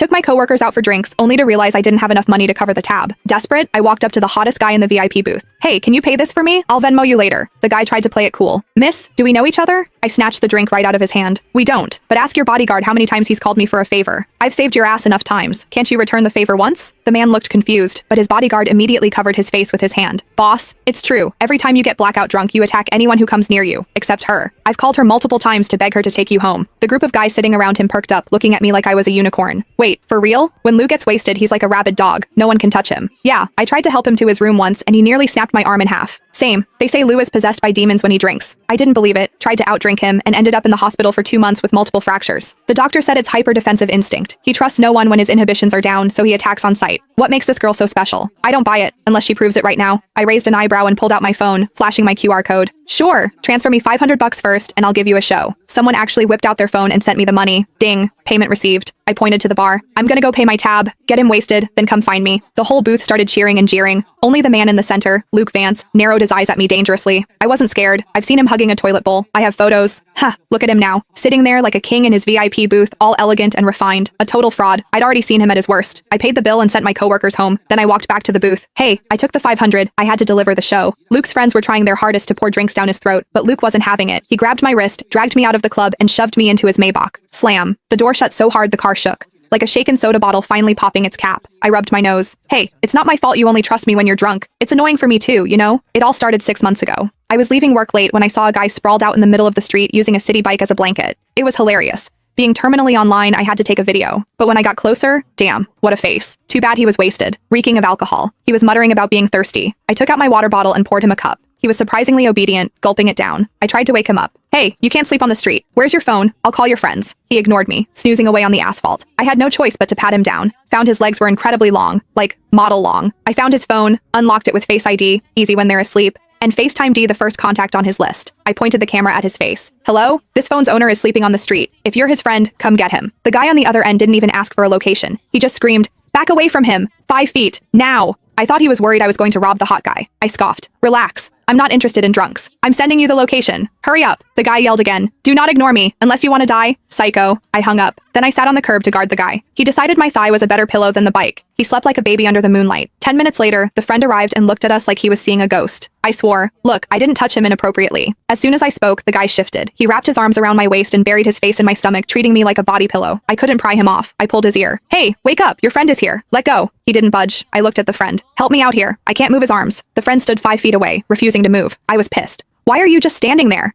Took my coworkers out for drinks, only to realize I didn't have enough money to cover the tab. Desperate, I walked up to the hottest guy in the VIP booth. Hey, can you pay this for me? I'll Venmo you later. The guy tried to play it cool. Miss, do we know each other? I snatched the drink right out of his hand. We don't, but ask your bodyguard how many times he's called me for a favor. I've saved your ass enough times. Can't you return the favor once? The man looked confused, but his bodyguard immediately covered his face with his hand. Boss, it's true. Every time you get blackout drunk, you attack anyone who comes near you, except her. I've called her multiple times to beg her to take you home. The group of guys sitting around him perked up, looking at me like I was a unicorn. Wait, for real? When Lou gets wasted, he's like a rabid dog. No one can touch him. Yeah, I tried to help him to his room once, and he nearly snapped my arm in half. Same. They say Lou is possessed by demons when he drinks. I didn't believe it, tried to outdrink him, and ended up in the hospital for 2 months with multiple fractures. The doctor said it's hyper-defensive instinct. He trusts no one when his inhibitions are down, so he attacks on sight. What makes this girl so special? I don't buy it, unless she proves it right now. I raised an eyebrow and pulled out my phone, flashing my QR code. Sure, transfer me $500 first, and I'll give you a show. Someone actually whipped out their phone and sent me the money. Ding, payment received. I pointed to the bar. I'm gonna go pay my tab, get him wasted, then come find me. The whole booth started cheering and jeering. Only the man in the center, Luke Vance, narrowed his eyes at me dangerously. I wasn't scared. I've seen him hugging a toilet bowl. I have photos. Ha, look at him now, sitting there like a king in his VIP booth, all elegant and refined. A total fraud. I'd already seen him at his worst. I paid the bill and sent my coworkers home. Then I walked back to the booth. Hey, I took the 500. I had to deliver the show. Luke's friends were trying their hardest to pour drinks down his throat, but Luke wasn't having it. He grabbed my wrist, dragged me out of the club, and shoved me into his Maybach. Slam. The door shut so hard the car shook. Like a shaken soda bottle finally popping its cap. I rubbed my nose. Hey, it's not my fault you only trust me when you're drunk. It's annoying for me too, you know? It all started 6 months ago. I was leaving work late when I saw a guy sprawled out in the middle of the street using a city bike as a blanket. It was hilarious. Being terminally online, I had to take a video. But when I got closer, damn, what a face. Too bad he was wasted, reeking of alcohol. He was muttering about being thirsty. I took out my water bottle and poured him a cup. He was surprisingly obedient, gulping it down. I tried to wake him up. Hey, you can't sleep on the street. Where's your phone? I'll call your friends. He ignored me, snoozing away on the asphalt. I had no choice but to pat him down. Found his legs were incredibly long, like model long. I found his phone, unlocked it with Face ID, easy when they're asleep, and FaceTime D the first contact on his list. I pointed the camera at his face. Hello? This phone's owner is sleeping on the street. If you're his friend, come get him. The guy on the other end didn't even ask for a location. He just screamed, back away from him, 5 feet, now. I thought he was worried I was going to rob the hot guy. I scoffed. Relax. I'm not interested in drunks. I'm sending you the location. Hurry up. The guy yelled again. Do not ignore me, unless you want to die. Psycho. I hung up. Then I sat on the curb to guard the guy. He decided my thigh was a better pillow than the bike. He slept like a baby under the moonlight. 10 minutes later, the friend arrived and looked at us like he was seeing a ghost. I swore. Look, I didn't touch him inappropriately. As soon as I spoke, the guy shifted. He wrapped his arms around my waist and buried his face in my stomach, treating me like a body pillow. I couldn't pry him off. I pulled his ear. Hey, wake up. Your friend is here. Let go. He didn't budge. I looked at the friend. Help me out here. I can't move his arms. The friend stood 5 feet away, refusing to move. I was pissed. Why are you just standing there?